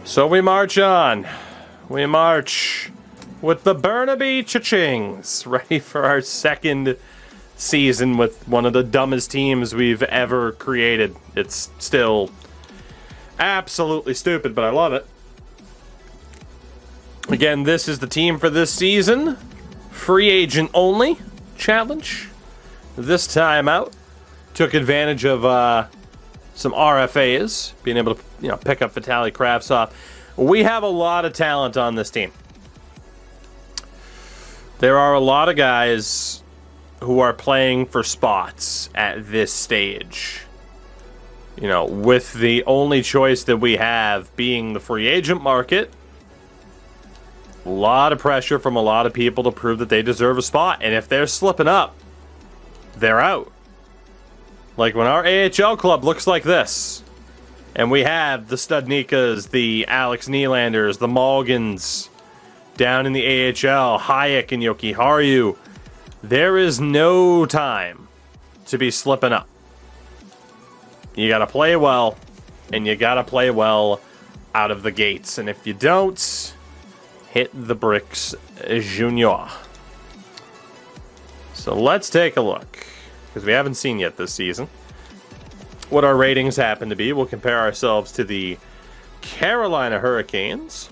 So we march on. We march with the Burnaby Cha-Chings, ready for our second season with one of the dumbest teams we've ever created. It's still absolutely stupid, but I love it. Again, this is the team for this season. Free agent only challenge. This time out, took advantage of some RFAs, being able to pick up Vitaly Kravtsov. We have a lot of talent on this team. There are a lot of guys who are playing for spots at this stage. With the only choice that we have being the free agent market, a lot of pressure from a lot of people to prove that they deserve a spot. And if they're slipping up, they're out. Like when our AHL club looks like this, and we have the Studnikas, the Alex Nylanders, the Malgins down in the AHL, Hayek and Jokiharju, there is no time to be slipping up. You got to play well, and you got to play well out of the gates. And if you don't, hit the bricks, Junior. So let's take a look, because we haven't seen yet this season what our ratings happen to be. We'll compare ourselves to the Carolina Hurricanes.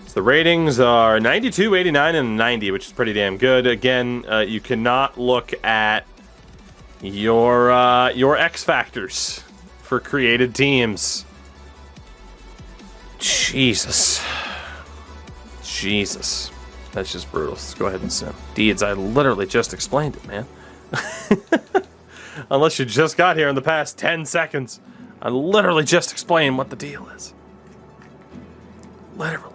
So the ratings are 92, 89, and 90, which is pretty damn good. Again, you cannot look at your X factors for created teams. Jesus. That's just brutal. Let's go ahead and sim. Deeds, I literally just explained it, man. Unless you just got here in the past 10 seconds. I literally just explained what the deal is. Literally.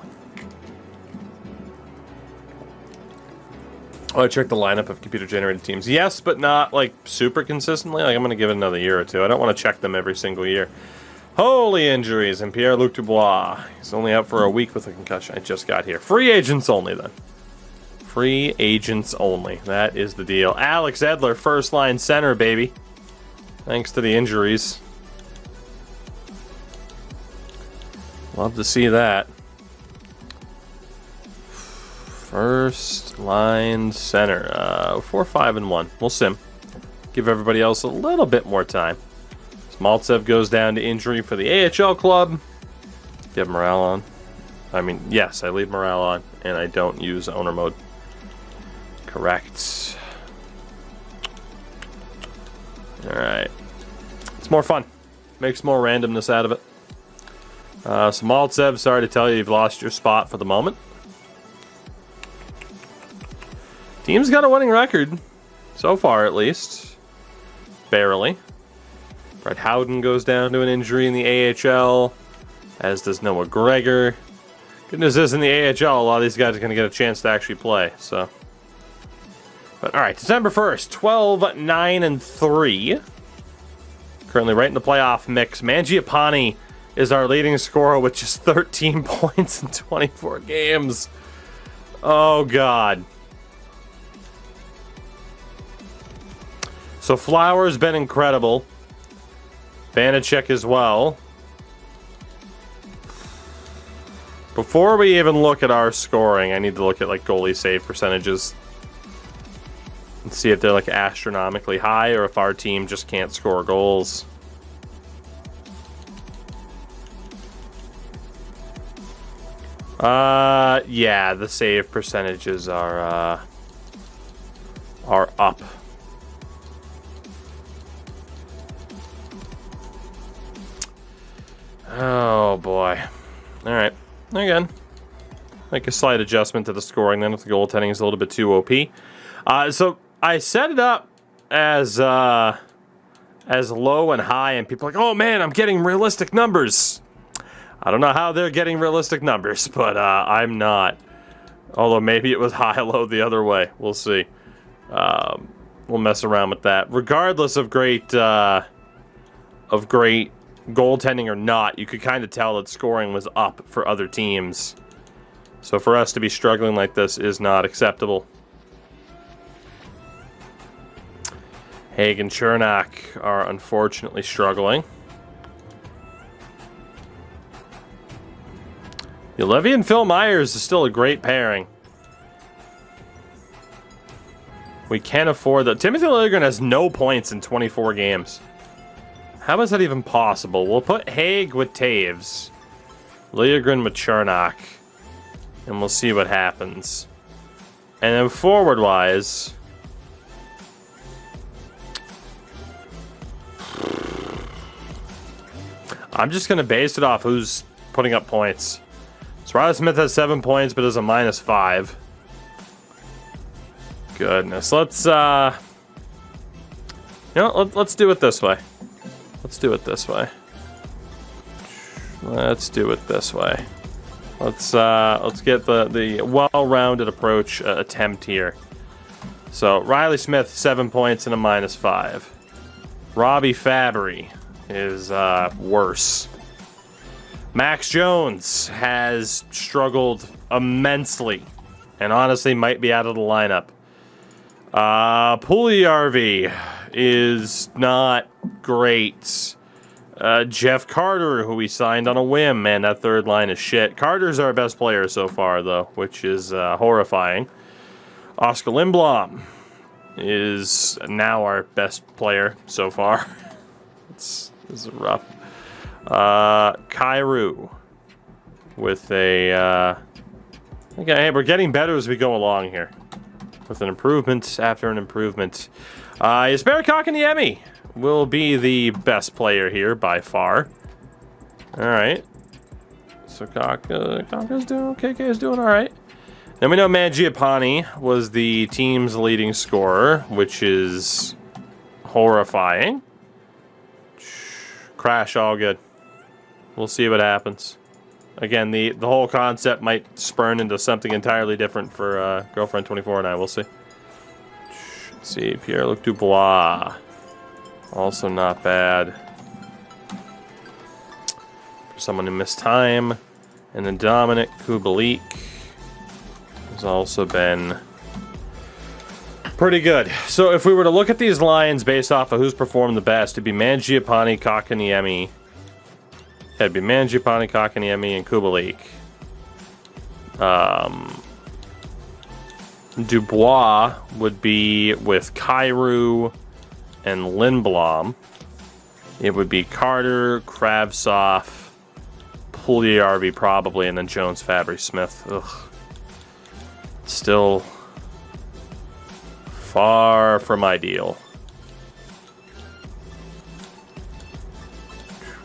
Oh, I checked the lineup of computer-generated teams. Yes, but not, super consistently. I'm going to give it another year or two. I don't want to check them every single year. Holy injuries. And Pierre-Luc Dubois. He's only out for a week with a concussion. I just got here. Free agents only, then. Free agents only. That is the deal. Alex Edler, first-line center, baby. Thanks to the injuries. Love to see that. First-line center. 4-5-1. We'll sim. Give everybody else a little bit more time. Maltsev goes down to injury for the AHL club. Get morale on. Yes, I leave morale on, and I don't use owner mode. Correct. Alright. It's more fun. Makes more randomness out of it. So Maltsev, sorry to tell you, you've lost your spot for the moment. Team's got a winning record. So far, at least. Barely. Brett Howden goes down to an injury in the AHL, as does Noah Gregor. Good news is, in the AHL, a lot of these guys are going to get a chance to actually play, so. But, alright, December 1st, 12-9-3. Currently right in the playoff mix. Mangiapane is our leading scorer with just 13 points in 24 games. Oh, God. So, Flower's been incredible. Vanacek as well. Before we even look at our scoring, I need to look at goalie save percentages and see if they're astronomically high or if our team just can't score goals. Yeah, the save percentages are up. Oh, boy. Alright. Again, make a slight adjustment to the scoring then if the goaltending is a little bit too OP. So I set it up as low and high, and people are like, oh, man, I'm getting realistic numbers. I don't know how they're getting realistic numbers, but I'm not. Although maybe it was high-low the other way. We'll see. We'll mess around with that. Regardless of great goaltending or not, you could kind of tell that scoring was up for other teams. So for us to be struggling like this is not acceptable. Haig and Chernak are unfortunately struggling. Levy and Phil Myers is still a great pairing. We can't afford that. Timothy Liljegren has no points in 24 games. How is that even possible? We'll put Haig with Taves. Liljegren with Chernak. And we'll see what happens. And then forward-wise... I'm just going to base it off who's putting up points. So Riley Smith has 7 points, but is a -5. Goodness. Let's, let's do it this way. Let's do it this way. Let's do it this way. Let's get the well-rounded approach attempt here. So Riley Smith, 7 points and a -5. Robbie Fabry is worse. Max Jones has struggled immensely and honestly might be out of the lineup. Puljujärvi is not great. Jeff Carter, who we signed on a whim, man, that third line is shit. Carter's our best player so far, though, which is horrifying. Oscar Lindblom is now our best player so far. This is rough. Kyrou with a... okay, hey, we're getting better as we go along here. With an improvement after an improvement. Jesperi Kotkaniemi will be the best player here by far. Alright. So Kaka's doing... KK is doing alright. Then we know Mangiapane was the team's leading scorer, which is horrifying. Crash, all good. We'll see what happens. Again, the whole concept might spurn into something entirely different for Girlfriend 24 and I. We'll see. Let's see. Pierre-Luc Dubois. Also not bad. For someone who missed time. And then Dominic Kubalik has also been pretty good. So if we were to look at these lines based off of who's performed the best, it'd be Mangiapane, Kotkaniemi. It'd be Mangiapane, Kotkaniemi, and Kubalik. Dubois would be with Kyrou and Lindblom. It would be Carter, Kravtsov, Puljujärvi probably, and then Jones, Fabry, Smith. Ugh. Still far from ideal.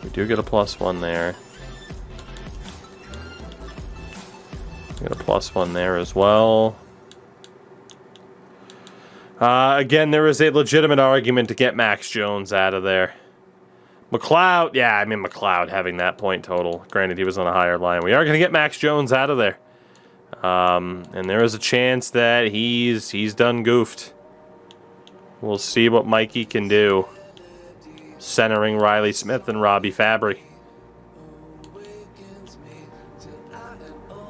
We do get a +1 there. Get a +1 there as well. Again, there is a legitimate argument to get Max Jones out of there. McLeod, yeah, I mean McLeod having that point total. Granted, he was on a higher line. We are going to get Max Jones out of there. And there is a chance that he's done goofed. We'll see what Mikey can do. Centering Riley Smith and Robbie Fabry.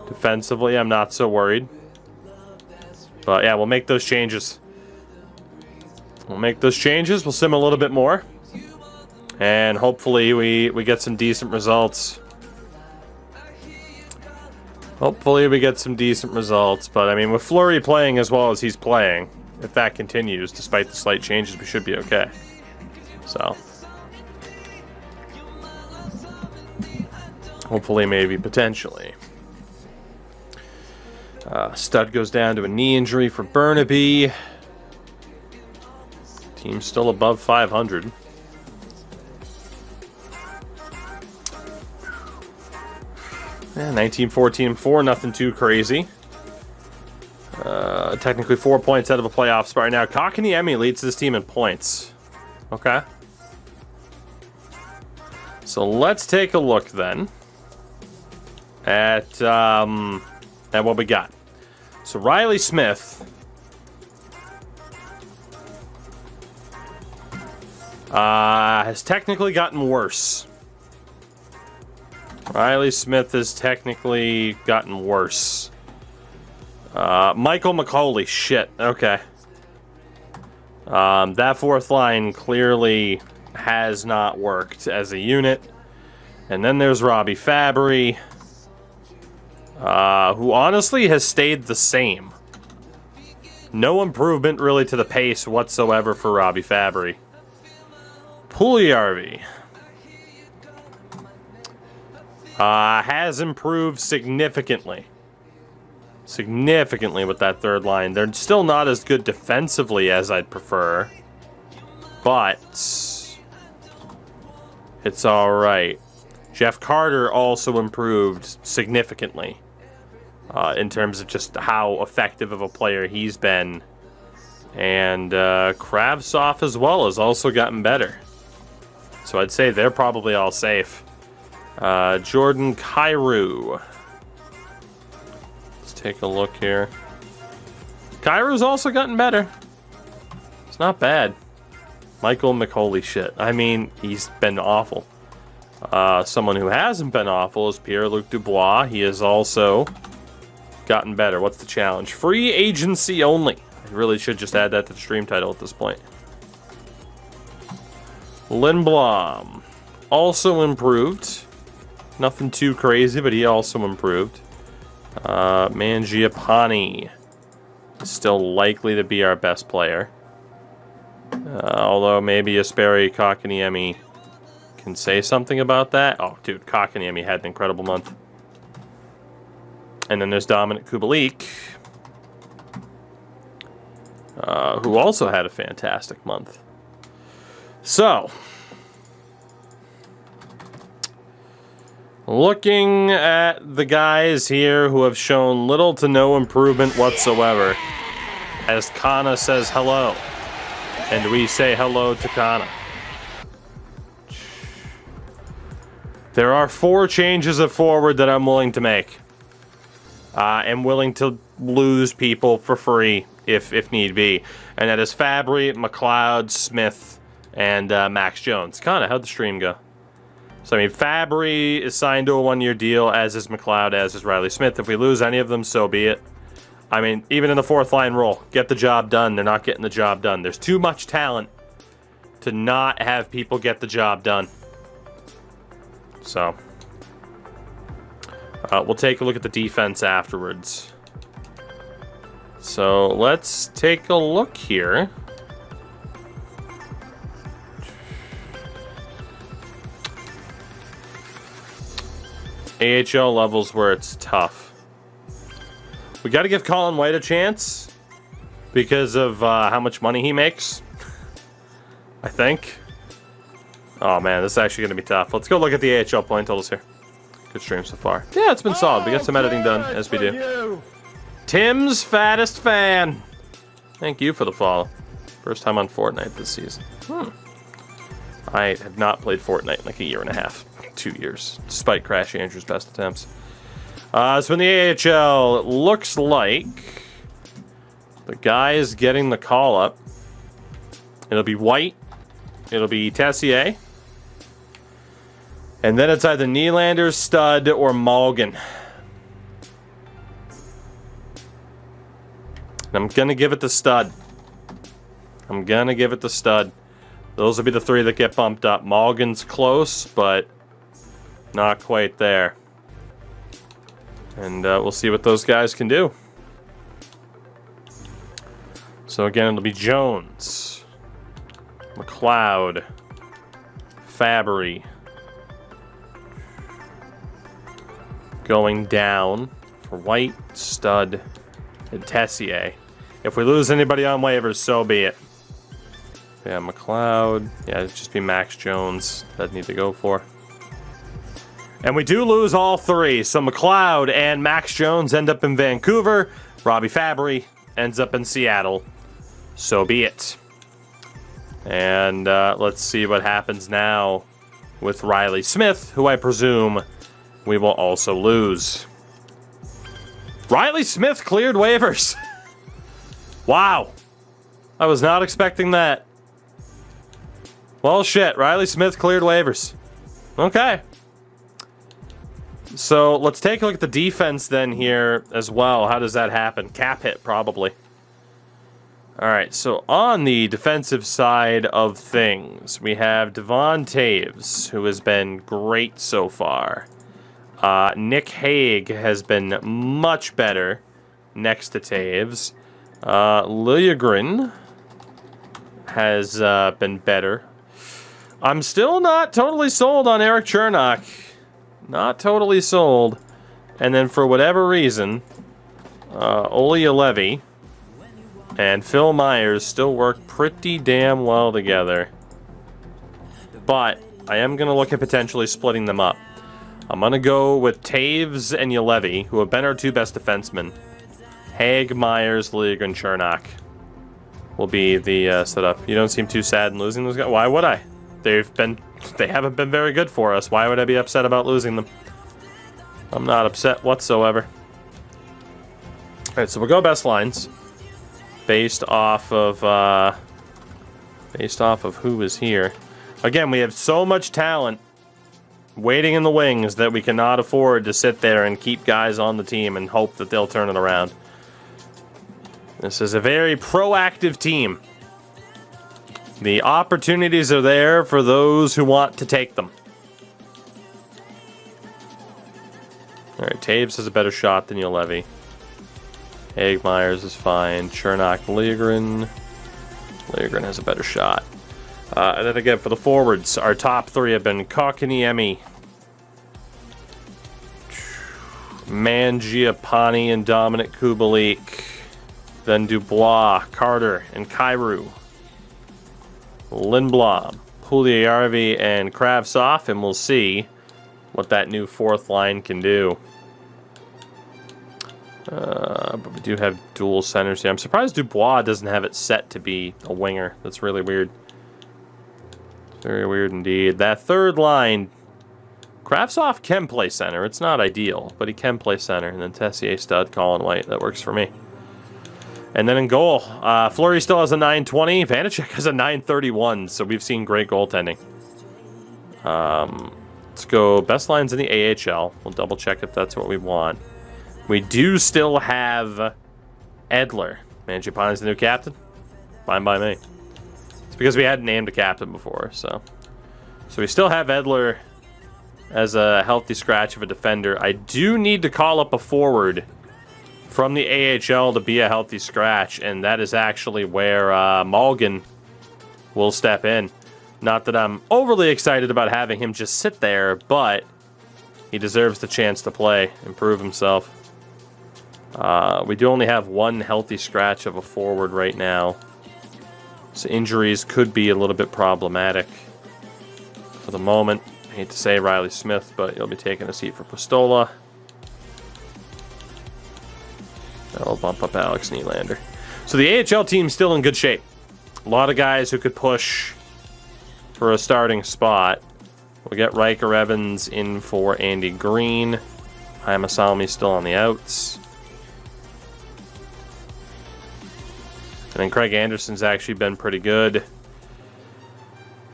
Defensively, I'm not so worried. But yeah, we'll make those changes. We'll make those changes. We'll sim a little bit more. And hopefully we get some decent results. Hopefully we get some decent results. But I mean, with Fleury playing as well as he's playing, if that continues, despite the slight changes, we should be okay. So... hopefully, maybe, potentially. Stud goes down to a knee injury for Burnaby. Team's still above 500. Yeah, 19-14-4, nothing too crazy. Technically 4 points out of a playoff spot right now. Kotkaniemi leads this team in points. Okay. So let's take a look then at what we got. So Riley Smith has technically gotten worse. Riley Smith has technically gotten worse. Michael McCauley, shit, okay. That fourth line clearly has not worked as a unit. And then there's Robbie Fabry. who honestly has stayed the same. No improvement really to the pace whatsoever for Robbie Fabry. Puljujärvi has improved significantly. Significantly with that third line. They're still not as good defensively as I'd prefer. But it's alright. Jeff Carter also improved significantly. In terms of just how effective of a player he's been. And Kravtsov as well has also gotten better. So I'd say they're probably all safe. Jordan Kyrou. Let's take a look here. Kyrou's also gotten better. It's not bad. Michael McHoly shit. I mean, he's been awful. Someone who hasn't been awful is Pierre-Luc Dubois. He has also gotten better. What's the challenge? Free agency only. I really should just add that to the stream title at this point. Lindblom also improved. Nothing too crazy, but he also improved. Mangiapane is still likely to be our best player. Although maybe Jesperi Kotkaniemi can say something about that. Oh, dude, Kotkaniemi had an incredible month. And then there's Dominik Kubalik, who also had a fantastic month. So, looking at the guys here who have shown little to no improvement whatsoever, as Kana says hello, and we say hello to Kana. There are 4 changes of forward that I'm willing to make. I'm willing to lose people for free if need be. And that is Fabry, McLeod, Smith, and Max Jones. Kinda, how'd the stream go? So, I mean, Fabry is signed to a 1-year deal, as is McLeod, as is Riley Smith. If we lose any of them, so be it. I mean, even in the 4th line role, get the job done. They're not getting the job done. There's too much talent to not have people get the job done. So, we'll take a look at the defense afterwards. So, let's take a look here. AHL levels where it's tough. We got to give Colin White a chance because of how much money he makes. I think. Oh man, this is actually going to be tough. Let's go look at the AHL point totals here. Good stream so far. Yeah, it's been solid. We got some editing done, as we do. Tim's fattest fan. Thank you for the follow. First time on Fortnite this season. I have not played Fortnite in like a year and a half. 2 years, despite Crash Andrew's best attempts. So in the AHL, it looks like the guy is getting the call up. It'll be White. It'll be Tessier. And then it's either Nylander, Stud, or Malgin. I'm going to give it to Stud. I'm going to give it to Stud. Those will be the 3 that get bumped up. Malgin's close, but not quite there. And we'll see what those guys can do. So again, it'll be Jones, McLeod, Fabry. Going down for White, Stud, and Tessier. If we lose anybody on waivers, so be it. Yeah, McLeod. Yeah, it'd just be Max Jones that I need to go for. And we do lose all 3. So McLeod and Max Jones end up in Vancouver. Robbie Fabry ends up in Seattle. So be it. And let's see what happens now with Riley Smith, who I presume we will also lose. Riley Smith cleared waivers. Wow. I was not expecting that. Well, shit. Riley Smith cleared waivers. Okay. So let's take a look at the defense then here as well. How does that happen? Cap hit, probably. All right, so on the defensive side of things, we have Devon Taves, who has been great so far. Nick Hague has been much better next to Taves. Liljegren has been better. I'm still not totally sold on Eric Chernak. Not totally sold. And then for whatever reason, Olli Juolevi and Phil Myers still work pretty damn well together. But I am going to look at potentially splitting them up. I'm going to go with Taves and Juolevi, who have been our two best defensemen. Hague, Myers, Liljegren, Chernak will be the setup. You don't seem too sad in losing those guys. Why would I? They haven't been very good for us. Why would I be upset about losing them? I'm not upset whatsoever. All right, so we'll go best lines based off of who is here. Again, we have so much talent waiting in the wings that we cannot afford to sit there and keep guys on the team and hope that they'll turn it around. This is a very proactive team. The opportunities are there for those who want to take them. All right, Taves has a better shot than Juolevi. Hague, Myers is fine. Chernak, Liljegren. Liljegren has a better shot. And then again, for the forwards, our top three have been Kotkaniemi, Mangiapane, and Dominic Kubalik. Then Dubois, Carter, and Kyrou. Lindblom, Puljujarvi, and Kravtsov, and we'll see what that new fourth line can do. But we do have dual centers here. I'm surprised Dubois doesn't have it set to be a winger. That's really weird. Very weird indeed. That third line, Kravtsov can play center. It's not ideal, but he can play center. And then Tessier, stud, Colin White. That works for me. And then in goal, Fleury still has a 920. Vanacek has a 931. So we've seen great goaltending. Let's go best lines in the AHL. We'll double check if that's what we want. We do still have Edler. Mangiapane's the new captain. Fine by me. It's because we hadn't named a captain before, so we still have Edler as a healthy scratch of a defender. I do need to call up a forward from the AHL to be a healthy scratch, and that is actually where Mulligan will step in. Not that I'm overly excited about having him just sit there, but he deserves the chance to play and prove himself. We do only have one healthy scratch of a forward right now. So injuries could be a little bit problematic for the moment. I hate to say Riley Smith, but he'll be taking a seat for Pistola. That'll bump up Alex Nylander. So the AHL team's still in good shape. A lot of guys who could push for a starting spot. We'll get Riker Evans in for Andy Green. Haimasami still on the outs. And then Craig Anderson's actually been pretty good.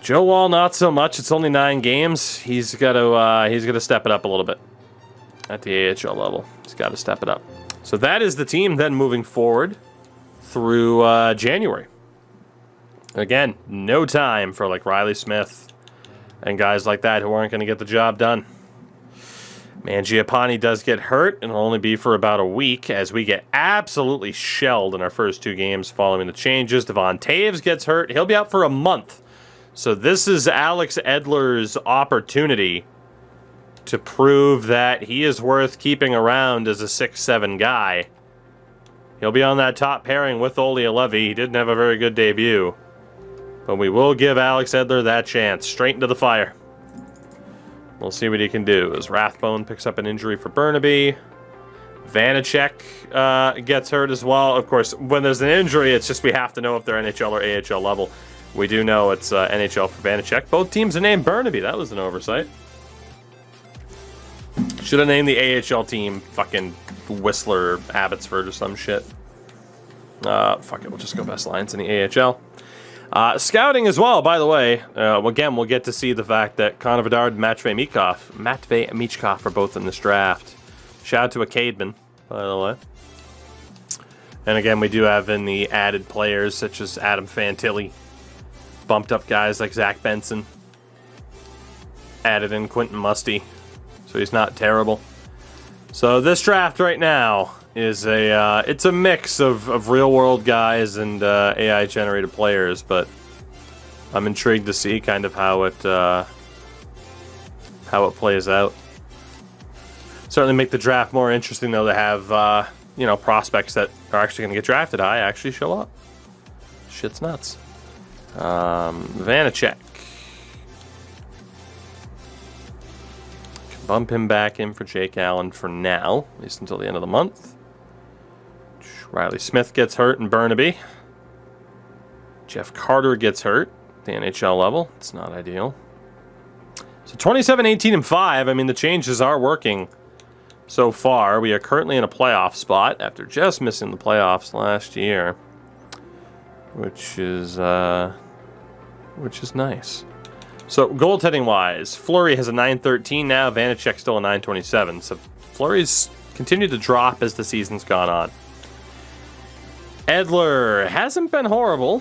Joe Wall, not so much. It's only 9 games. He's got to step it up a little bit at the AHL level. He's got to step it up. So that is the team then moving forward through January. Again, no time for like Riley Smith and guys like that who aren't going to get the job done. Mangiapane does get hurt, and it'll only be for about a week as we get absolutely shelled in our first 2 games following the changes. Devon Taves gets hurt. He'll be out for a month. So this is Alex Edler's opportunity to prove that he is worth keeping around as a 6-7 guy. He'll be on that top pairing with Olli Juolevi. He didn't have a very good debut. But we will give Alex Edler that chance. Straight into the fire. We'll see what he can do as Rathbone picks up an injury for Burnaby. Vanacek gets hurt as well. Of course, when there's an injury, it's just we have to know if they're NHL or AHL level. We do know it's NHL for Vanacek. Both teams are named Burnaby. That was an oversight. Should have named the AHL team fucking Whistler, Abbotsford, or some shit. Fuck it, we'll just go best lines in the AHL. Scouting as well, by the way. Again, we'll get to see the fact that Connor Bedard and Matvei Michkov are both in this draft. Shout out to a Cademan, by the way. And again, we do have in the added players such as Adam Fantilli. Bumped up guys like Zach Benson. Added in Quentin Musty. so he's not terrible. So this draft right now is it's a mix of real world guys and AI generated players, but I'm intrigued to see kind of how it plays out. Certainly make the draft more interesting though to have you know, prospects that are actually going to get drafted high actually show up. Shit's nuts. Vanacek. Can bump him back in for Jake Allen for now, at least until the end of the month. Riley Smith gets hurt in Burnaby. Jeff Carter gets hurt at the NHL level. It's not ideal. So 27, 18, and 5. I mean, the changes are working so far. We are currently in a playoff spot after just missing the playoffs last year, which is nice. So goaltending wise, Fleury has a 913 now. Vanacek still a 927. So Fleury's continued to drop as the season's gone on. Edler hasn't been horrible.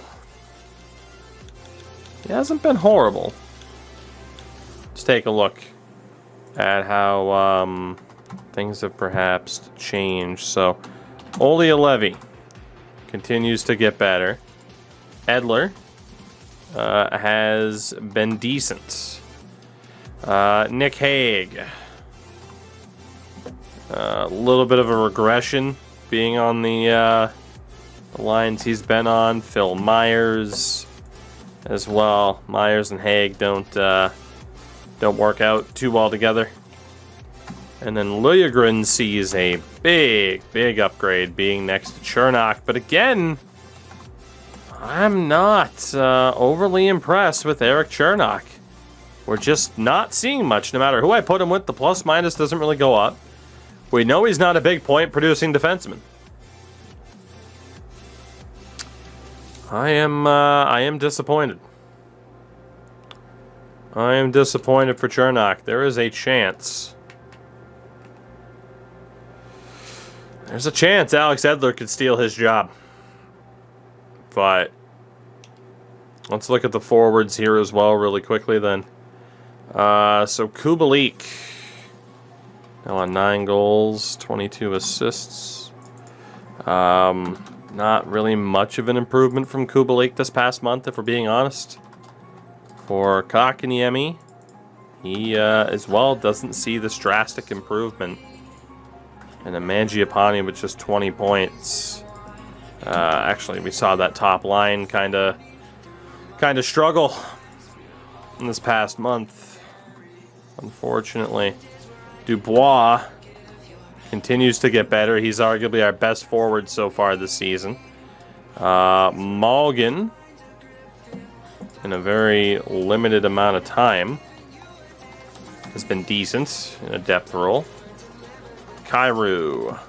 He hasn't been horrible. Let's take a look at how things have perhaps changed. So Olli Levy continues to get better. Edler has been decent. Nick Hague, a little bit of a regression being on the lines he's been on. Phil Myers as well. Myers and Hague don't work out too well together. And then Liljegren sees a big upgrade being next to Chernak. But again, I'm not overly impressed with Eric Chernak. We're just not seeing much. No matter who I put him with, the plus-minus doesn't really go up. We know he's not a big point-producing defenseman. I am disappointed. I am disappointed for Chernak. There is a chance. There's a chance Alex Edler could steal his job. But let's look at the forwards here as well really quickly then. So Kubalik now on 9 goals, 22 assists. Not really much of an improvement from Kubalik this past month, if we're being honest. For Kotkaniemi, he as well doesn't see this drastic improvement. And then Mangiapane with just 20 points. Actually, we saw that top line kind of struggle in this past month, unfortunately. Dubois continues to get better. He's arguably our best forward so far this season. Malgin, in a very limited amount of time, has been decent in a depth role. Kyrou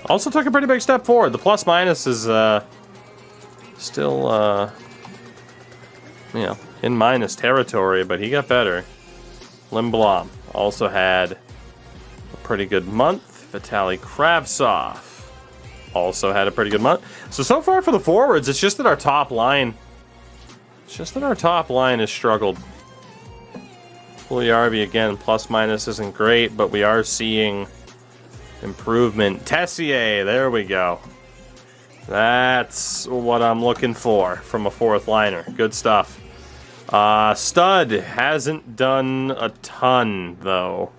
also took a pretty big step forward. The plus-minus is still, you know, in minus territory, but he got better. Lindblom also had a pretty good month. Vitaly Kravtsov also had a pretty good month. So far for the forwards, it's just that our top line, has struggled. Puljujärvi again, plus-minus isn't great, but we are seeing improvement. Tessier, there we go. That's what I'm looking for from a fourth liner. Good stuff. Stud hasn't done a ton, though.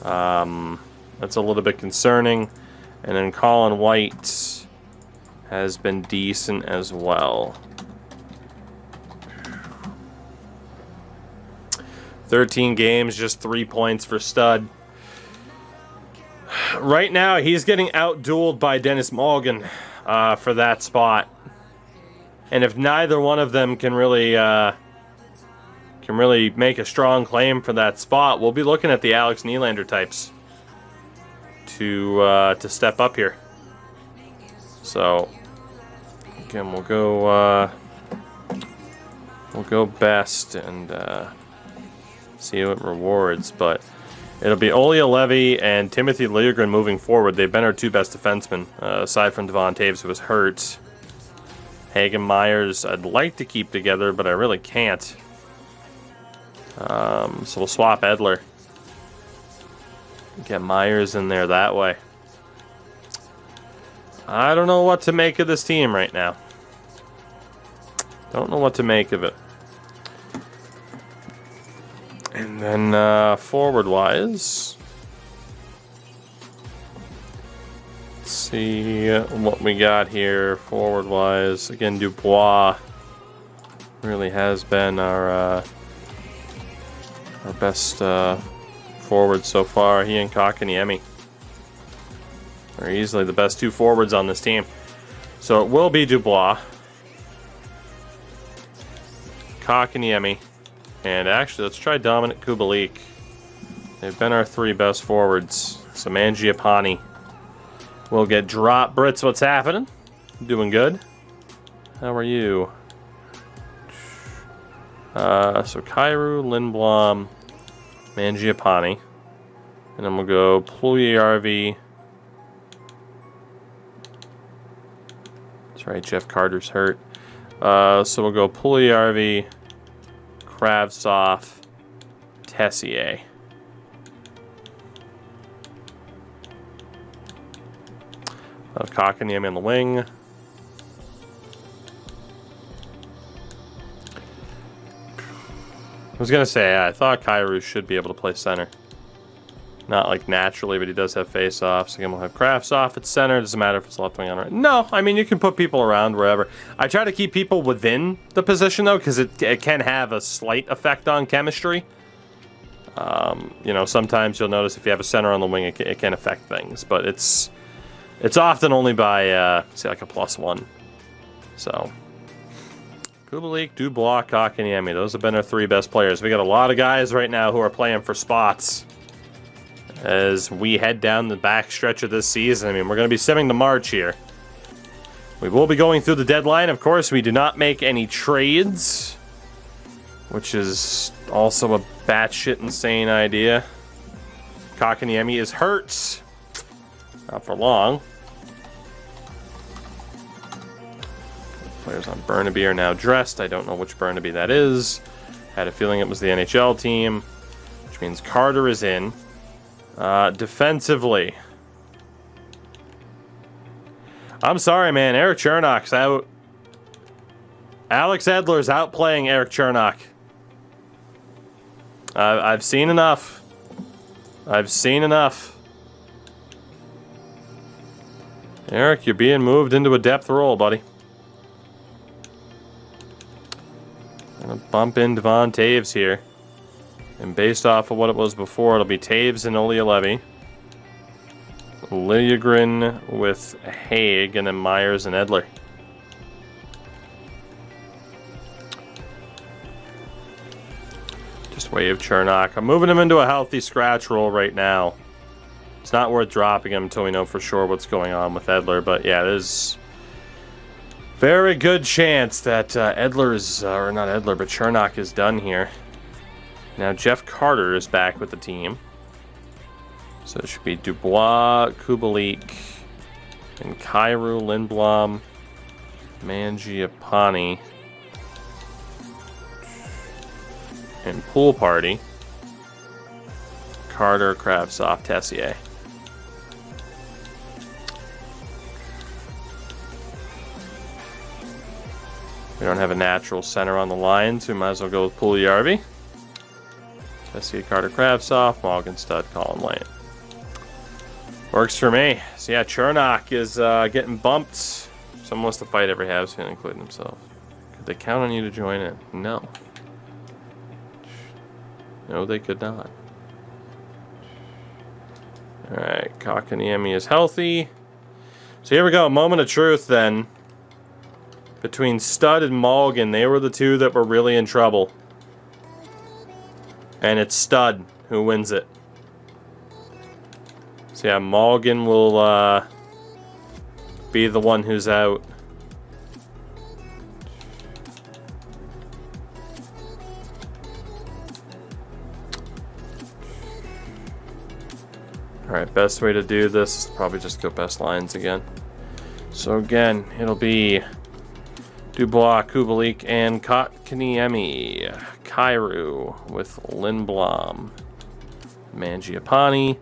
That's a little bit concerning. And then Colin White has been decent as well. 13 games, just 3 points for Stud. Right now, he's getting outdueled by Dennis Malgin for that spot. And if neither one of them can really make a strong claim for that spot, we'll be looking at the Alex Nylander types to step up here. So again, we'll go best and see what it rewards, but it'll be Olli Levy and Timothy Liljegren moving forward. They've been our two best defensemen, aside from Devon Taves, who was hurt. Hagen Myers, I'd like to keep together, but I really can't. So we'll swap Edler. Get Myers in there that way. I don't know what to make of this team right now. Don't know what to make of it. And then forward-wise, let's see what we got here forward-wise. Again, Dubois really has been our best forward so far. He and Kotkaniemi are easily the best two forwards on this team. So it will be Dubois, Kotkaniemi, and actually let's try Dominic Kubalik. They've been our three best forwards. So Mangiapane will get dropped. Brits, what's happening? Doing good. How are you? So Kyrou, Lindblom, Mangiapane, and then we'll go Puljujarvi. That's right, Jeff Carter's hurt. So we'll go Puljujarvi, Kravtsov, Tessier. Kotkaniemi on the wing. I was going to say, I thought Kyrou should be able to play center. Not like naturally, but he does have face-offs. Again, we'll have Kravtsov at center. It doesn't matter if it's left wing on right. No, I mean, you can put people around wherever. I try to keep people within the position, though, because it can have a slight effect on chemistry. You know, sometimes you'll notice if you have a center on the wing, it can affect things. But it's often only by, say, like a +1. So Kubalik, Dubois, Kotkaniemi. Those have been our three best players. We got a lot of guys right now who are playing for spots as we head down the back stretch of this season. I mean, we're going to be simming to March here. We will be going through the deadline. Of course, we do not make any trades, which is also a batshit insane idea. Kotkaniemi is hurt. Not for long. Players on Burnaby are now dressed. I don't know which Burnaby that is. Had a feeling it was the NHL team, which means Carter is in. Defensively, I'm sorry, man. Eric Chernak's out. Alex Edler's outplaying Eric Chernak. I've seen enough. I've seen enough. Eric, you're being moved into a depth role, buddy. I'm gonna bump in Devon Taves here. And based off of what it was before, it'll be Taves and Olialevi. Liljegren with Haig, and then Myers and Edler. Just wave Chernak. I'm moving him into a healthy scratch role right now. It's not worth dropping him until we know for sure what's going on with Edler. But yeah, there's very good chance that Edler's, or not Edler, but Chernak is done here. Now Jeff Carter is back with the team. So it should be Dubois, Kubalik, and Kyrou, Lindblom, Mangiapane, and Pool Party. Carter, Kravtsov, Tessier. We don't have a natural center on the line, so we might as well go with Puljujarvi. Tessier, Carter, Kravtsov, Morgan, Stud, Colin Lane. Works for me. So yeah, Chernak is getting bumped. Someone wants to fight every Habs fan, including himself. Could they count on you to join in? No. No, they could not. Alright, Kotkaniemi is healthy. So here we go, moment of truth then. Between Stud and Mulligan, they were the two that were really in trouble. And it's Stud who wins it. So yeah, Mulligan will be the one who's out. Alright, best way to do this is probably just go best lines again. So again, it'll be Dubois, Kubalik, and Kotkaniemi. Kairu with Lindblom, Mangiapane,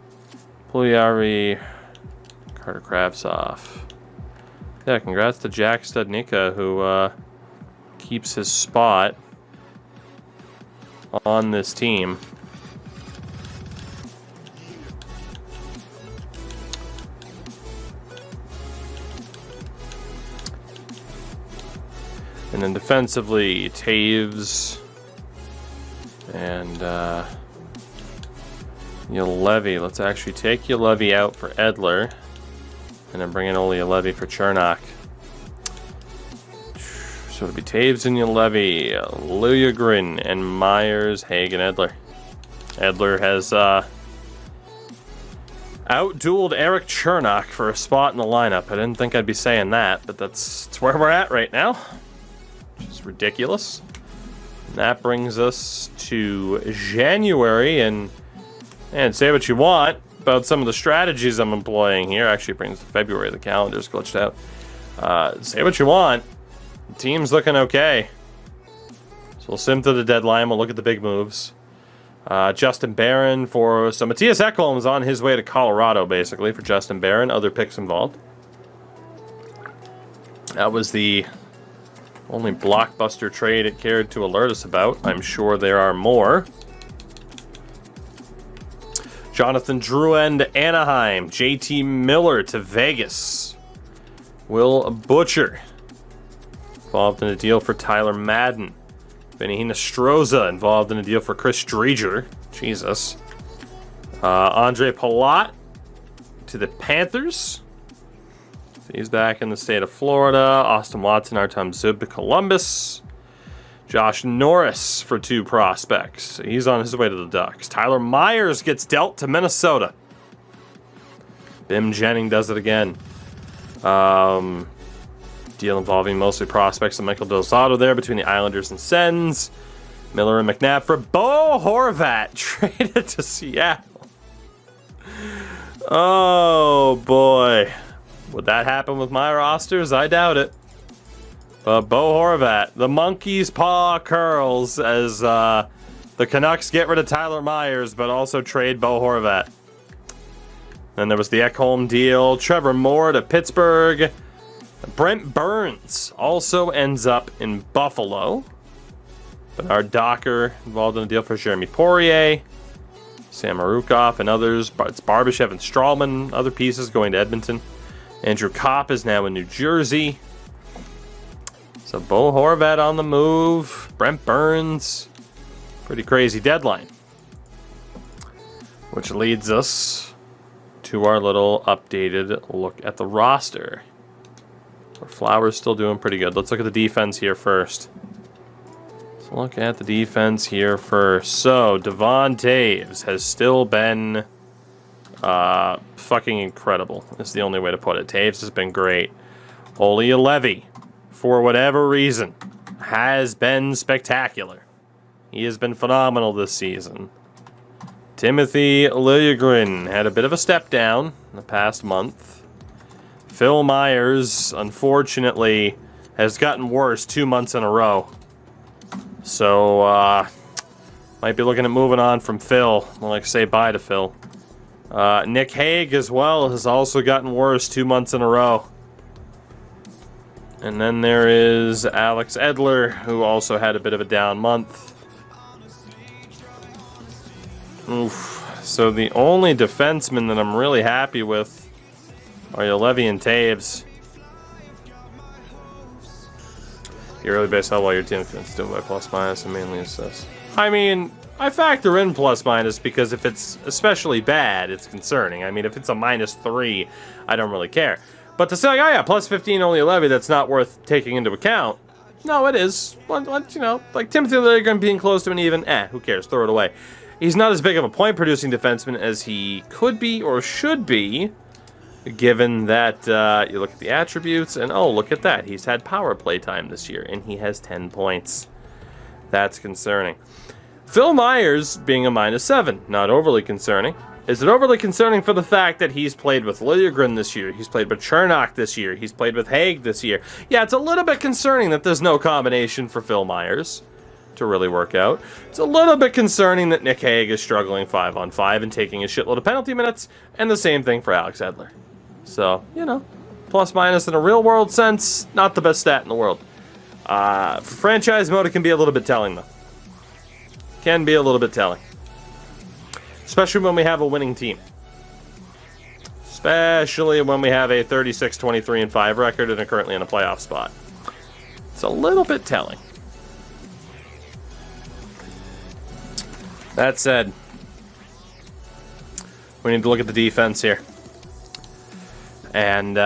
Puljujärvi, Carter Kravtsov. Yeah, congrats to Jack Studnicka, who keeps his spot on this team. And then defensively, Taves and Juolevi. Let's actually take Juolevi out for Edler, and then bring in Olli Juolevi for Chernak. So it'll be Taves and Juolevi, Liljegren and Myers, Haig and Edler. Edler has out-dueled Eric Chernak for a spot in the lineup. I didn't think I'd be saying that, but that's where we're at right now. Which is ridiculous. And that brings us to January, and say what you want about some of the strategies I'm employing here. Actually, it brings to February. The calendar's glitched out. Say what you want. The team's looking okay. So we'll sim to the deadline. We'll look at the big moves. Justin Barron for... So Matthias Ekholm's on his way to Colorado, basically, for Justin Barron. Other picks involved. That was the only blockbuster trade it cared to alert us about. I'm sure there are more. Jonathan Drouin to Anaheim. JT Miller to Vegas. Will Butcher involved in a deal for Tyler Madden. Vinny Nostroza involved in a deal for Chris Driedger. Jesus. Andre Palat to the Panthers. He's back in the state of Florida. Austin Watson, Artem Zub to Columbus. Josh Norris for 2 prospects. He's on his way to the Ducks. Tyler Myers gets dealt to Minnesota. Bim Jennings does it again. Deal involving mostly prospects and Michael Del Zotto there between the Islanders and Sens. Miller and McNabb for Bo Horvat traded to Seattle. Oh boy. Would that happen with my rosters? I doubt it. But Bo Horvat, the monkey's paw curls as the Canucks get rid of Tyler Myers, but also trade Bo Horvat. Then there was the Ekholm deal. Trevor Moore to Pittsburgh. Brent Burns also ends up in Buffalo. Bernard Docker involved in a deal for Jeremy Poirier. Sam Marukov and others. It's Barbashev and Strawman, other pieces going to Edmonton. Andrew Kopp is now in New Jersey. So Bo Horvat on the move. Brent Burns. Pretty crazy deadline. Which leads us to our little updated look at the roster. Flowers still doing pretty good. Let's look at the defense here first. Let's look at the defense here first. So, Devon Taves has still been fucking incredible. Is the only way to put it. Taves has been great. Olli Juolevi, for whatever reason, has been spectacular. He has been phenomenal this season. Timothy Liljegren had a bit of a step down in the past month. Phil Myers, unfortunately, has gotten worse 2 months in a row. So, might be looking at moving on from Phil. I'll like say bye to Phil. Nick Haig as well has also gotten worse 2 months in a row. And then there is Alex Edler, who also had a bit of a down month. Oof. So the only defenseman that I'm really happy with are Juolevi and Taves. You really base how well your team is doing by plus minus and mainly assists. I mean, I factor in plus minus because if it's especially bad, it's concerning. I mean, if it's a -3, I don't really care. But to say, like, oh yeah, plus 15 only Juolevi, that's not worth taking into account. No, it is. You know, like Timothy Liljegren being close to an even, who cares? Throw it away. He's not as big of a point-producing defenseman as he could be or should be, given that you look at the attributes, and oh, look at that. He's had power play time this year, and he has 10 points. That's concerning. Phil Myers being a -7, not overly concerning. Is it overly concerning for the fact that he's played with Liljegren this year, he's played with Chernak this year, he's played with Haig this year? Yeah, it's a little bit concerning that there's no combination for Phil Myers. to really work out. It's a little bit concerning that Nick Hague is struggling 5-on-5 and taking a shitload of penalty minutes, and the same thing for Alex Edler. So, you know, plus minus in a real world sense, not the best stat in the world. For franchise mode, it can be a little bit telling, though. Can be a little bit telling. Especially when we have a winning team. Especially when we have a 36-23-5 record and are currently in a playoff spot. It's a little bit telling. That said, we need to look at the defense here. And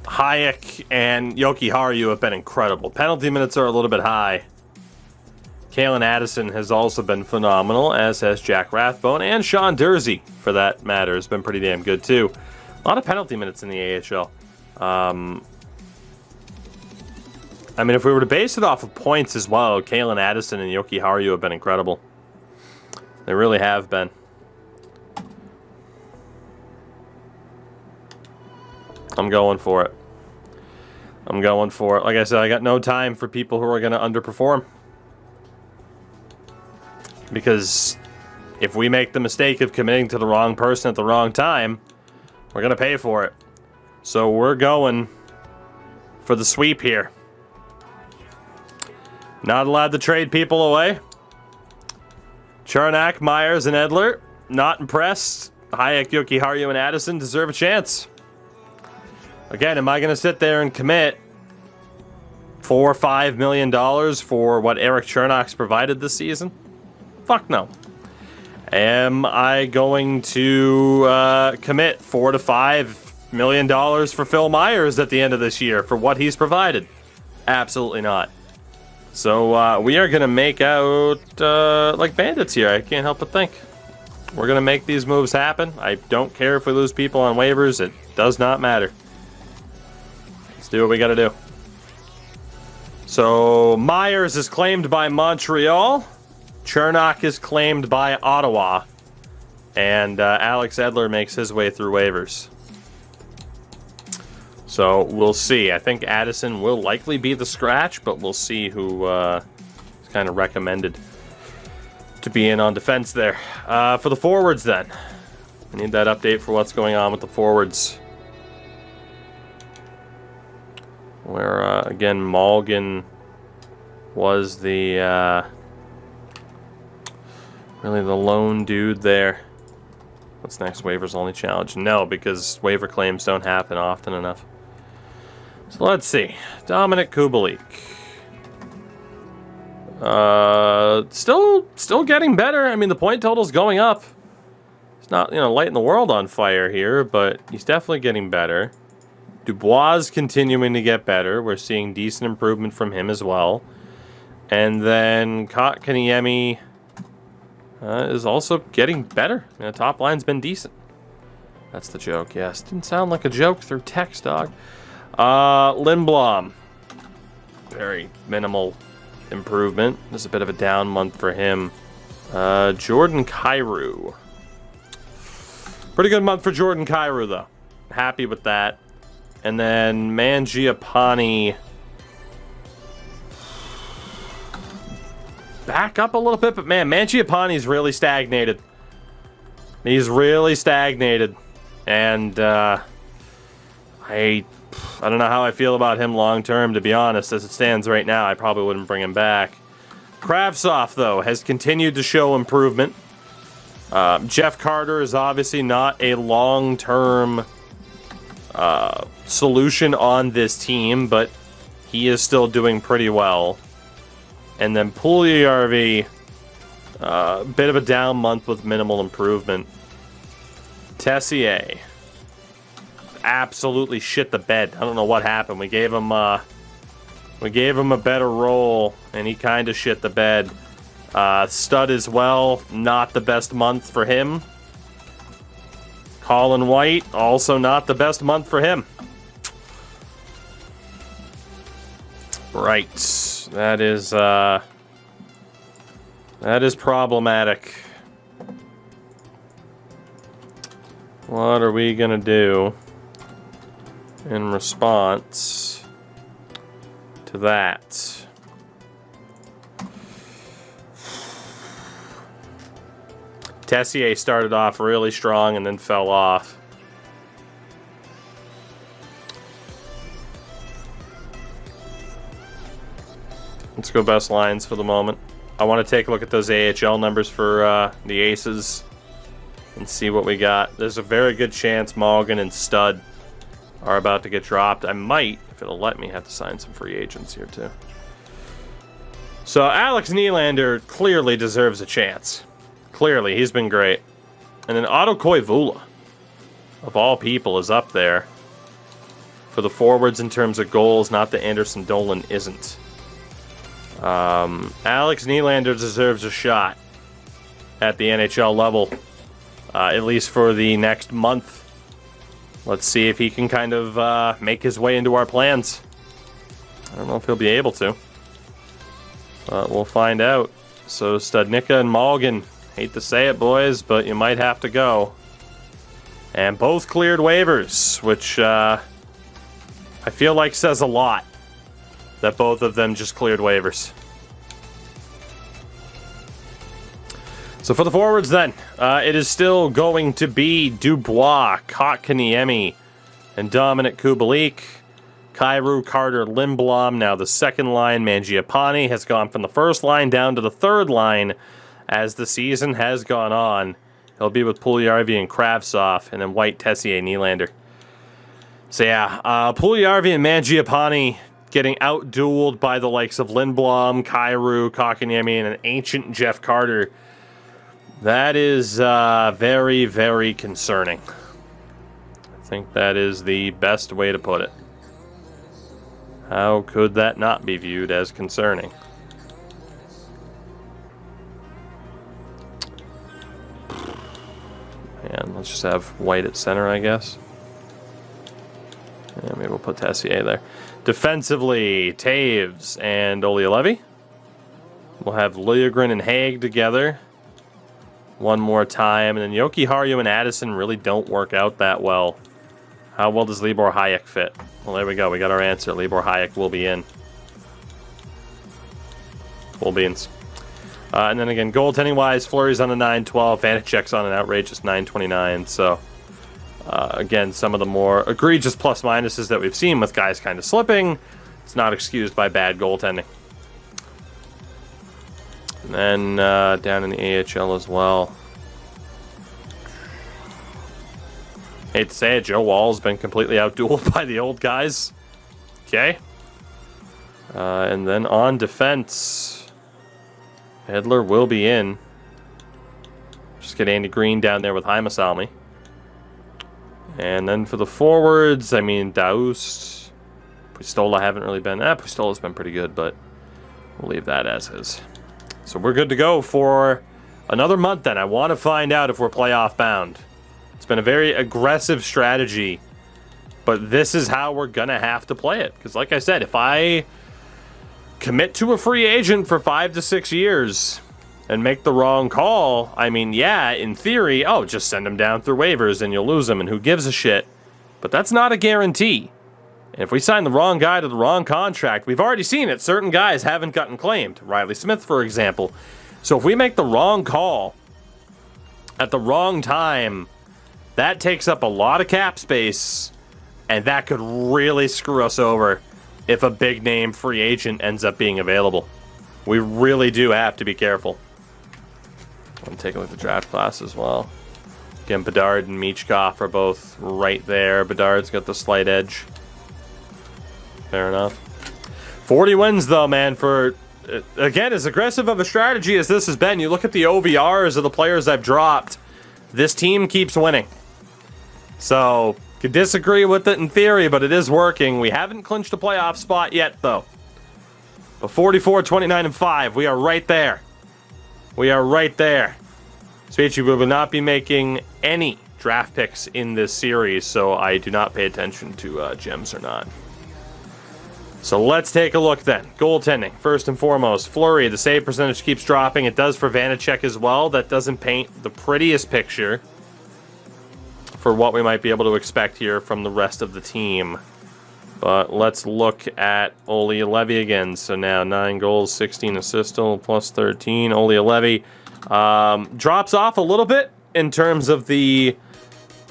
Hayek and Yoki Haru have been incredible. Penalty minutes are a little bit high. Kalen Addison has also been phenomenal, as has Jack Rathbone, and Sean Dursey, for that matter, has been pretty damn good too. A lot of penalty minutes in the AHL. I mean, if we were to base it off of points as well, Kalen Addison and Yoki Haru have been incredible. They really have been. I'm going for it. I'm going for it. Like I said, I got no time for people who are going to underperform. Because if we make the mistake of committing to the wrong person at the wrong time, we're going to pay for it. So we're going for the sweep here. Not allowed to trade people away. Charnak, Myers, and Edler, not impressed. Hayek, Yoki Haru, and Addison deserve a chance. Again, am I going to sit there and commit $4 or $5 million for what Eric Chernak's provided this season? Fuck no. Am I going to commit $4 to $5 million for Phil Myers at the end of this year for what he's provided? Absolutely not. So we are going to make out like bandits here. I can't help but think. We're going to make these moves happen. I don't care if we lose people on waivers. It does not matter. Let's do what we got to do. So Myers is claimed by Montreal. Chernak is claimed by Ottawa. And Alex Edler makes his way through waivers. So we'll see. I think Addison will likely be the scratch, but we'll see who is kind of recommended to be in on defense there. For the forwards then. I need that update for what's going on with the forwards. Where, again, Malgin was the, really the lone dude there. What's next? Waivers only challenge? No, because waiver claims don't happen often enough. So let's see. Dominic Kubalik. Still getting better. I mean, the point total's going up. It's not, lighting the world on fire here, but he's definitely getting better. Dubois is continuing to get better. We're seeing decent improvement from him as well. And then Kotkaniemi is also getting better. The top line's been decent. That's the joke, yes. Didn't sound like a joke through text, dog. Lindblom. Very minimal improvement. This is a bit of a down month for him. Jordan Kyrou. Pretty good month for Jordan Kyrou, though. Happy with that. And then Mangiapane back up a little bit, but man, Mangiapane's really stagnated. He's really stagnated. And I don't know how I feel about him long term, to be honest. As it stands right now, I probably wouldn't bring him back. Kravtsov, though, has continued to show improvement. Jeff Carter is obviously not a long-term solution on this team, but he is still doing pretty well. And then Puljujärvi, bit of a down month with minimal improvement. Tessier absolutely shit the bed. I don't know what happened. We gave him a better role, and he kind of shit the bed. Stud as well, not the best month for him. Colin White, also not the best month for him. Right. That is problematic. What are we gonna do in response to that? Tessier started off really strong and then fell off. Let's go best lines for the moment. I want to take a look at those AHL numbers for the Aces and see what we got. There's a very good chance Morgan and Stud are about to get dropped. I might, if it'll let me, have to sign some free agents here too. So Alex Nylander clearly deserves a chance. Clearly, he's been great. And then Otto Koivula, of all people, is up there for the forwards in terms of goals. Not that Anderson Dolan isn't. Alex Nylander deserves a shot at the NHL level, at least for the next month. Let's see if he can kind of make his way into our plans. I don't know if he'll be able to. We'll find out. So Studnicka and Morgan, hate to say it, boys, but you might have to go. And both cleared waivers, which I feel like says a lot that both of them just cleared waivers. So for the forwards then, it is still going to be Dubois, Kotkaniemi, and Dominic Kubalik. Kyrou, Carter, Lindblom, now the second line. Mangiapane has gone from the first line down to the third line as the season has gone on. He'll be with Puljujarvi and Kravtsov, and then White, Tessier, Nylander. So yeah, Puljujarvi and Mangiapane getting out-dueled by the likes of Lindblom, Kyrou, Kotkaniemi, and an ancient Jeff Carter. That is very, very concerning. I think that is the best way to put it. How could that not be viewed as concerning? And let's just have White at center, I guess. Yeah, maybe we'll put Tessier there. Defensively, Taves and Olli-Levy. We'll have Liljegren and Haig together one more time. And then Yoki Haru and Addison really don't work out that well. How well does Libor Hayek fit? Well, there we go. We got our answer. Libor Hayek will be in. Full beans. And then again, goaltending-wise, Fleury's on a 9.12. Vanacek's on an outrageous 9.29. So, again, some of the more egregious plus-minuses that we've seen with guys kind of slipping, it's not excused by bad goaltending. And then down in the AHL as well. Hate to say it, Joe Wall's been completely outdueled by the old guys. Okay. And then on defense, Edler will be in. Just get Andy Green down there with Heimasalmi. And then for the forwards, I mean, Daoust, Puistola haven't really been... Puistola's been pretty good, but we'll leave that as is. So we're good to go for another month then. I want to find out if we're playoff bound. It's been a very aggressive strategy, but this is how we're going to have to play it. Because like I said, if I commit to a free agent for 5 to 6 years and make the wrong call, I mean, yeah, in theory, just send them down through waivers and you'll lose them, and who gives a shit? But that's not a guarantee. And if we sign the wrong guy to the wrong contract, we've already seen it. Certain guys haven't gotten claimed. Riley Smith, for example. So if we make the wrong call at the wrong time, that takes up a lot of cap space, and that could really screw us over if a big-name free agent ends up being available. We really do have to be careful. I'm taking a look at the draft class as well. Again, Bedard and Michkov are both right there. Bedard's got the slight edge. Fair enough. 40 wins, though, man, for, again, as aggressive of a strategy as this has been. You look at the OVRs of the players I've dropped. This team keeps winning. So, could disagree with it in theory, but it is working. We haven't clinched a playoff spot yet, though. But 44, 29, and 5, we are right there. We are right there. Speechy, we will not be making any draft picks in this series, so I do not pay attention to gems or not. So let's take a look then. Goaltending, first and foremost. Fleury, the save percentage keeps dropping. It does for Vanacek as well. That doesn't paint the prettiest picture for what we might be able to expect here from the rest of the team. But let's look at Olli-Levy again. So now 9 goals, 16 assists, plus 13. Olli-Levy, Drops off a little bit in terms of the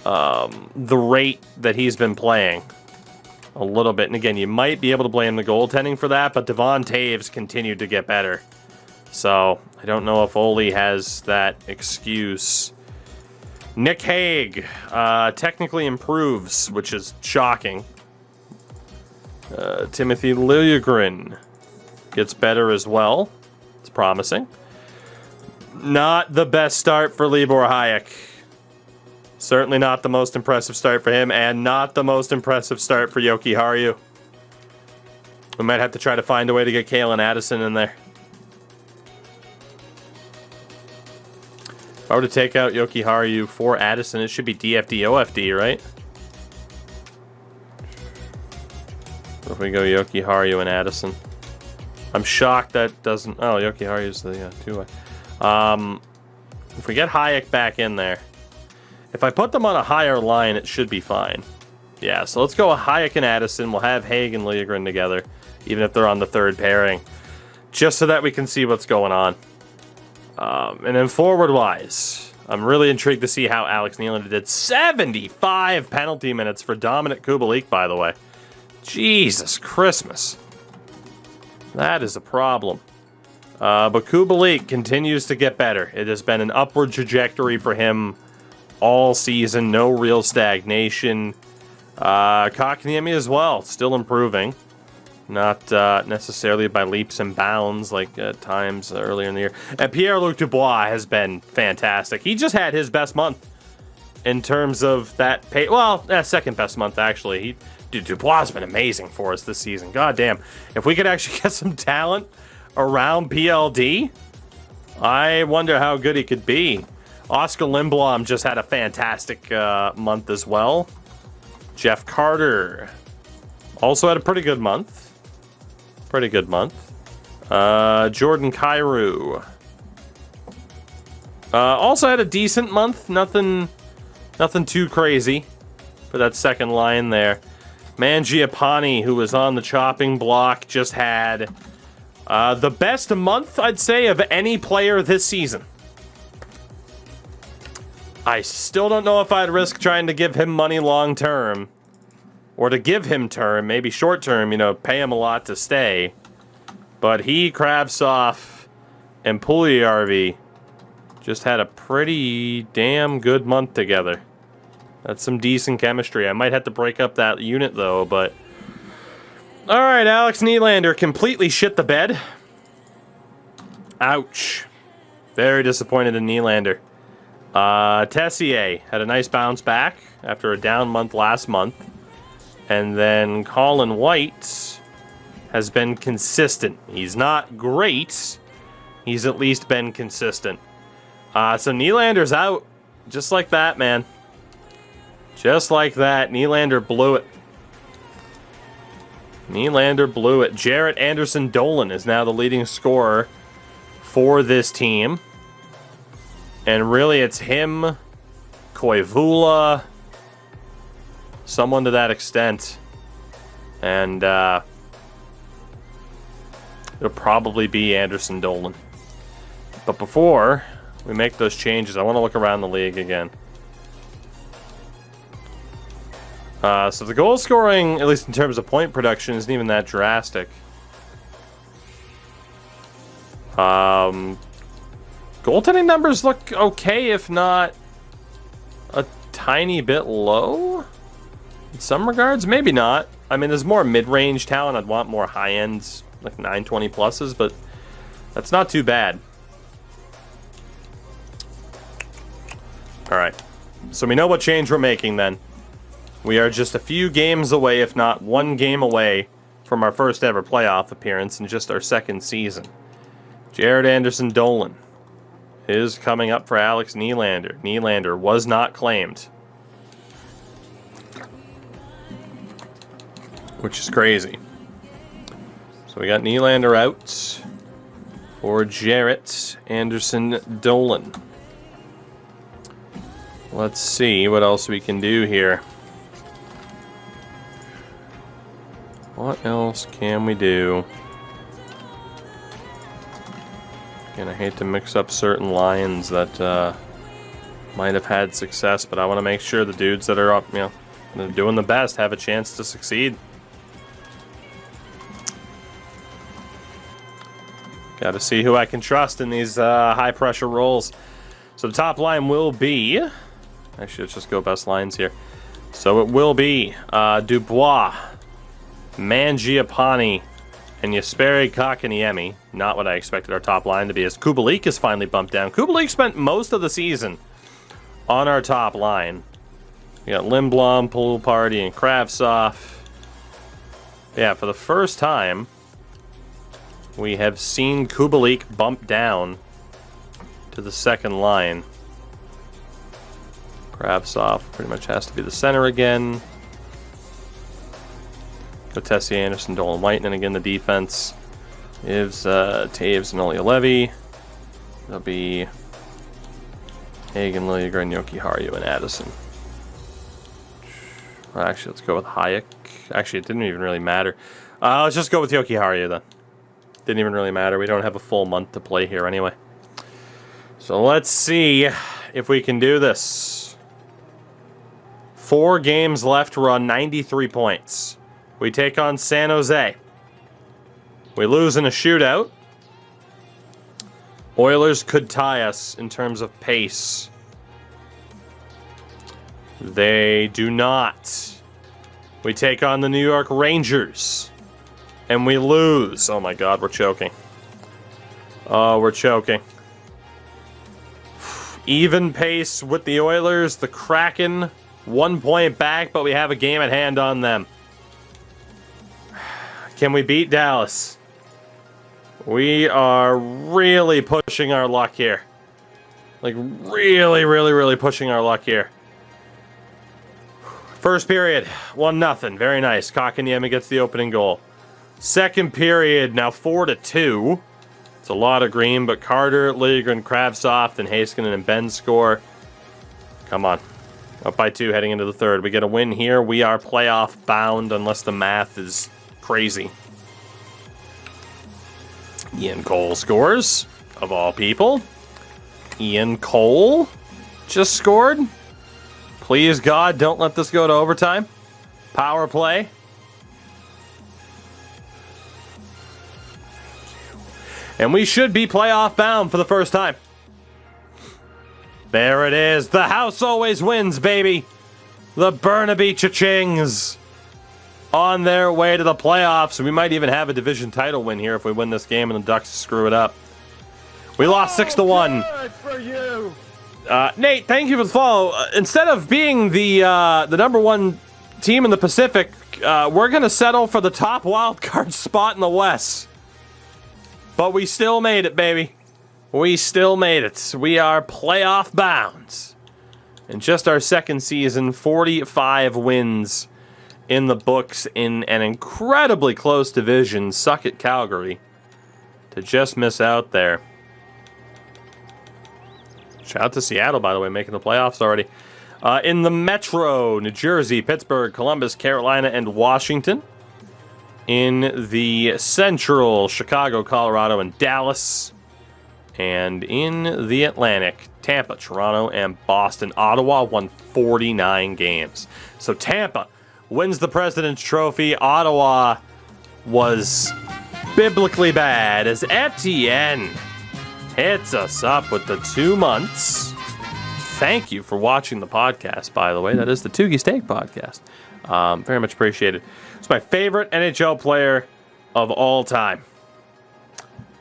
rate that he's been playing. A little bit. And again, you might be able to blame the goaltending for that, but Devon Taves continued to get better. So, I don't know if Ole has that excuse. Nick Hague technically improves, which is shocking. Timothy Liljegren gets better as well. It's promising. Not the best start for Libor Hayek. Certainly not the most impressive start for him, and not the most impressive start for Yoki Haru. We might have to try to find a way to get Kalen Addison in there. If I were to take out Yoki Haru for Addison, it should be DFD OFD, right? If we go Yoki Haru and Addison. I'm shocked that doesn't... Oh, Yoki Haru's the two-way. If we get Hayek back in there... If I put them on a higher line, it should be fine. Yeah, so let's go with Hayek and Addison. We'll have Hague and Liljegren together, even if they're on the third pairing, just so that we can see what's going on. And then forward-wise, I'm really intrigued to see how Alex Nylander did. 75 penalty minutes for Dominik Kubalik, by the way. Jesus Christmas. That is a problem. But Kubalik continues to get better. It has been an upward trajectory for him all season, no real stagnation. Kotkaniemi as well, still improving. Not necessarily by leaps and bounds like at times earlier in the year. And Pierre-Luc Dubois has been fantastic. He just had his best month in terms of that pay. Well, second best month, actually. Dubois has been amazing for us this season. God damn. If we could actually get some talent around PLD, I wonder how good he could be. Oscar Lindblom just had a fantastic month as well. Jeff Carter also had a pretty good month. Jordan Kyrou also had a decent month. Nothing too crazy for that second line there. Mangiapane, who was on the chopping block, just had the best month, I'd say, of any player this season. I still don't know if I'd risk trying to give him money long term, or to give him term, maybe short term, pay him a lot to stay. But he, Kravtsov, and Puljujarvi just had a pretty damn good month together. That's some decent chemistry. I might have to break up that unit, though, but... Alright, Alex Nylander completely shit the bed. Ouch. Very disappointed in Nylander. Tessier had a nice bounce back after a down month last month. And then Colin White has been consistent. He's not great. He's at least been consistent. So Nylander's out. Just like that, man. Just like that. Nylander blew it. Jarrett Anderson Dolan is now the leading scorer for this team. And really, it's him, Koivula, someone to that extent. And it'll probably be Anderson Dolan. But before we make those changes, I want to look around the league again. So the goal scoring, at least in terms of point production, isn't even that drastic. Goaltending numbers look okay, if not a tiny bit low. In some regards, maybe not. I mean, there's more mid-range talent. I'd want more high-ends, like 920 pluses, but that's not too bad. All right. So we know what change we're making then. We are just a few games away, if not one game away, from our first ever playoff appearance in just our second season. Jarrett Anderson Dolan is coming up for Alex Nylander. Nylander was not claimed, which is crazy. So we got Nylander out for Jarrett Anderson Dolan. Let's see what else we can do here. What else can we do? And I hate to mix up certain lines that might have had success, but I want to make sure the dudes that are up, you know, they're doing the best have a chance to succeed. Got to see who I can trust in these high-pressure roles. So the top line will be... Actually, let's just go best lines here. So it will be Dubois, Mangiapane, and Jesperi Kotkaniemi. Not what I expected our top line to be, as Kubalik is finally bumped down. Kubalik spent most of the season on our top line. We got Lindblom, Pulparty, and Kravtsov. Yeah, for the first time, we have seen Kubalik bump down to the second line. Kravtsov pretty much has to be the center again. Kotesi, Anderson, Dolan, White, and again the defense is Taves and Olli-Levy. There'll be Hagen, Liljegren, Jokiharju, and Addison. Well, actually, let's go with Hayek. Actually, it didn't even really matter. Let's just go with Jokiharju then. Didn't even really matter. We don't have a full month to play here anyway. So let's see if we can do this. 4 games left. We're on 93 points. We take on San Jose. We lose in a shootout. Oilers could tie us in terms of pace. They do not. We take on the New York Rangers. And we lose. Oh my god, we're choking. Oh, we're choking. Even pace with the Oilers. The Kraken, 1 point back, but we have a game at hand on them. Can we beat Dallas? We are really pushing our luck here. Like, really pushing our luck here. First period, 1-0. Very nice. Kotkaniemi gets the opening goal. Second period, now 4-2. It's a lot of green, but Carter, Liljegren, Kravtsov, and Heiskanen and Ben score. Come on. Up by 2 heading into the third. We get a win here. We are playoff bound unless the math is crazy. Ian Cole scores, of all people. Ian Cole just scored. Please, God, don't let this go to overtime. Power play. And we should be playoff bound for the first time. There it is. The house always wins, baby. The Burnaby Cha-Chings on their way to the playoffs. We might even have a division title win here if we win this game and the Ducks screw it up. We lost 6-1. Good for you. Nate, thank you for the follow. Instead of being the #1 team in the Pacific, we're going to settle for the top wild card spot in the West. But we still made it, baby. We still made it. We are playoff bound. In just our second season, 45 wins in the books in an incredibly close division. Suck it, Calgary, to just miss out there. Shout out to Seattle, by the way, making the playoffs already. In the Metro, New Jersey, Pittsburgh, Columbus, Carolina, and Washington. In the Central, Chicago, Colorado, and Dallas. And in the Atlantic, Tampa, Toronto, and Boston. Ottawa won 49 games. So Tampa wins the President's Trophy. Ottawa was biblically bad as Etienne hits us up with the 2 months. Thank you for watching the podcast, by the way. That is the Toogie Steak podcast. Very much appreciated. It's my favorite NHL player of all time.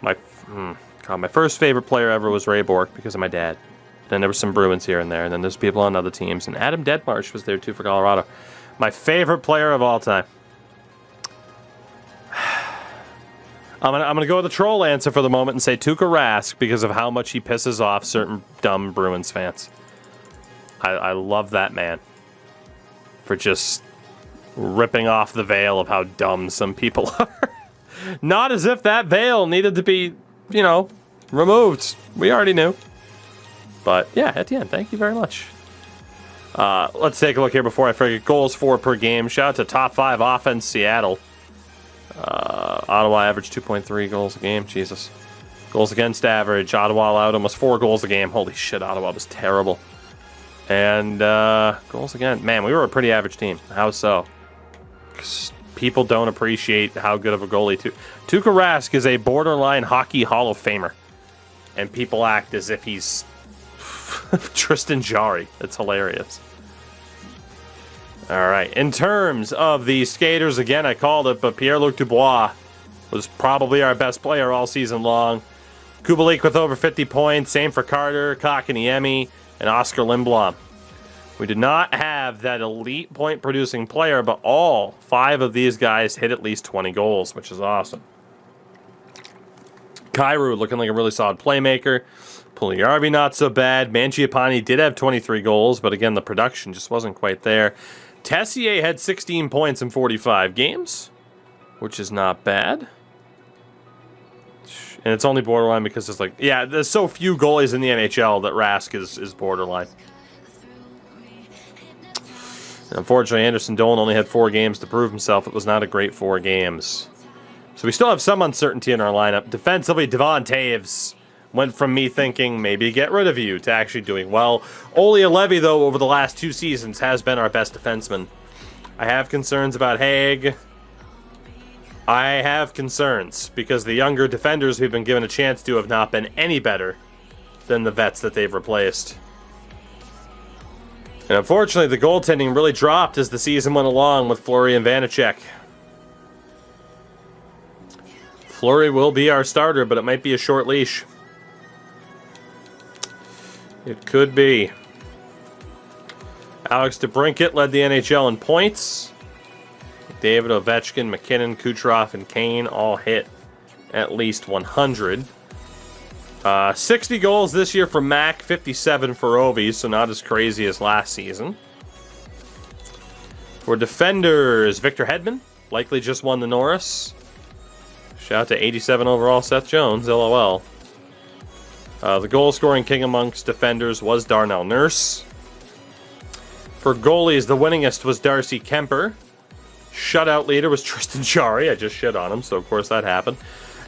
My first favorite player ever was Ray Bourque because of my dad. Then there were some Bruins here and there, and then there's people on other teams. And Adam Deadmarsh was there too for Colorado. My favorite player of all time. I'm gonna go with the troll answer for the moment and say Tuukka Rask because of how much he pisses off certain dumb Bruins fans. I love that man for just ripping off the veil of how dumb some people are. Not as if that veil needed to be, removed. We already knew. But yeah, Etienne, thank you very much. Let's take a look here before I forget. Goals for per game. Shout out to top 5 offense, Seattle. Ottawa averaged 2.3 goals a game. Jesus. Goals against average. Ottawa allowed almost 4 goals a game. Holy shit, Ottawa was terrible. And goals again. Man, we were a pretty average team. How so? 'Cause people don't appreciate how good of a goalie Tuukka Rask is a borderline hockey Hall of Famer. And people act as if he's Tristan Jarry. It's hilarious. All right. In terms of the skaters, again, I called it, but Pierre-Luc Dubois was probably our best player all season long. Kubalik with over 50 points. Same for Carter, Kotkaniemi, and Oscar Lindblom. We did not have that elite point-producing player, but all 5 of these guys hit at least 20 goals, which is awesome. Kyrou looking like a really solid playmaker. Puljujarvi not so bad. Mangiapane did have 23 goals, but again, the production just wasn't quite there. Tessier had 16 points in 45 games, which is not bad. And it's only borderline because it's like, yeah, there's so few goalies in the NHL that Rask is borderline. Unfortunately, Anderson Dolan only had 4 games to prove himself. It was not a great 4 games. So we still have some uncertainty in our lineup. Defensively, Devon Taves went from me thinking maybe get rid of you to actually doing well. Olli Juolevi, though, over the last 2 seasons has been our best defenseman. I have concerns about Haig. I have concerns because the younger defenders we've been given a chance to have not been any better than the vets that they've replaced. And unfortunately, the goaltending really dropped as the season went along with Fleury and Vanacek. Fleury will be our starter, but it might be a short leash. It could be. Alex DeBrincat led the NHL in points. David Ovechkin, McKinnon, Kucherov, and Kane all hit at least 100. 60 goals this year for Mac, 57 for Ovi, so not as crazy as last season. For defenders, Victor Hedman, likely just won the Norris. Shout out to 87 overall Seth Jones, LOL. The goal-scoring king amongst defenders was Darnell Nurse. For goalies, the winningest was Darcy Kemper. Shutout leader was Tristan Jarry. I just shit on him, so of course that happened.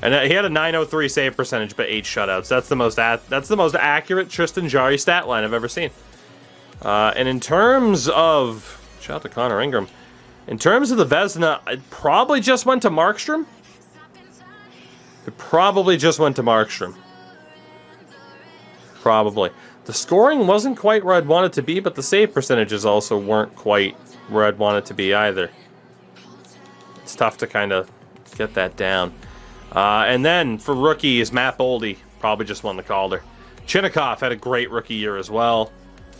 And he had a .903 save percentage, but 8 shutouts. That's the most accurate Tristan Jarry stat line I've ever seen. And in terms of... Shout out to Connor Ingram. In terms of the Vezina, it probably just went to Markstrom. It probably just went to Markstrom. Probably. The scoring wasn't quite where I'd want it to be, but the save percentages also weren't quite where I'd want it to be either. It's tough to kind of get that down. And then for rookies, Matt Boldy probably just won the Calder. Chinnikov had a great rookie year as well.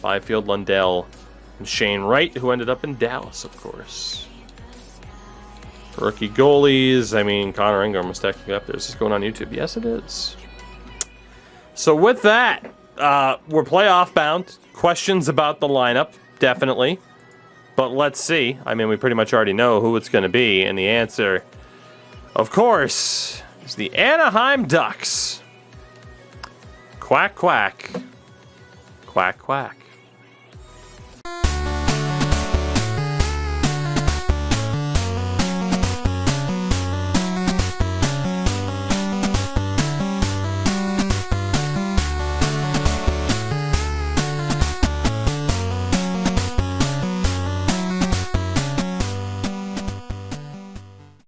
Byfield, Lundell, and Shane Wright, who ended up in Dallas, of course. For rookie goalies, I mean, Connor Ingram was technically up there. Is this going on YouTube? Yes, it is. So with that, we're playoff bound. Questions about the lineup, definitely. But let's see. I mean, we pretty much already know who it's going to be. And the answer, of course, is the Anaheim Ducks. Quack, quack. Quack, quack.